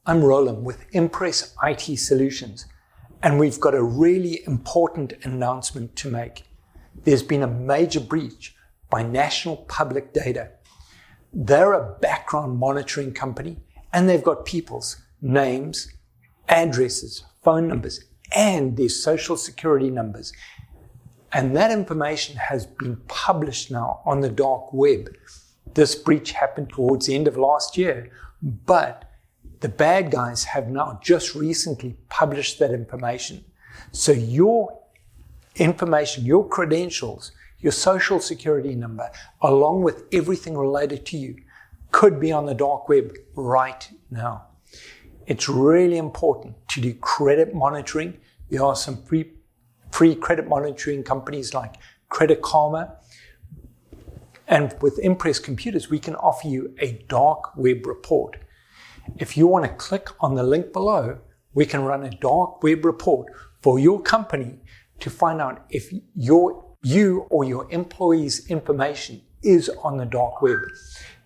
I'm Roland with Impress IT Solutions, and we've got a really important announcement to make. There's been a major breach by National Public Data. They're a background monitoring company, and they've got people's names, addresses, phone numbers, and their social security numbers. And that information has been published now on the dark web. This breach happened towards the end of last year, but the bad guys have now just recently published that information. So your information, your credentials, your social security number, along with everything related to you, could be on the dark web right now. It's really important to do credit monitoring. There are some free credit monitoring companies like Credit Karma. And with Impress Computers, we can offer you a dark web report. If you want to click on the link below, we can run a dark web report for your company to find out if you or your employees' information is on the dark web.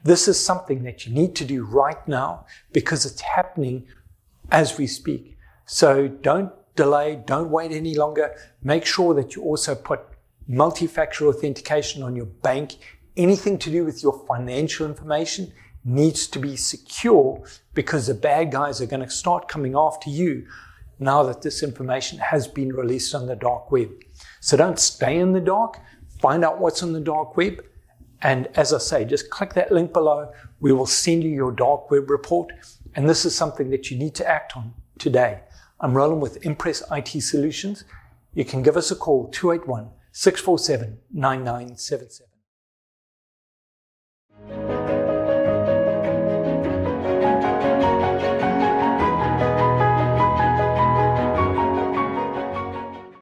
This is something that you need to do right now because it's happening as we speak. So don't delay, don't wait any longer. Make sure that you also put multi-factor authentication on your bank. Anything to do with your financial information needs to be secure because the bad guys are going to start coming after you now that this information has been released on the dark web. So don't stay in the dark, find out what's on the dark web. And as I say, just click that link below. We will send you your dark web report. And this is something that you need to act on today. I'm Roland with Impress IT Solutions. You can give us a call, 281-647-9977.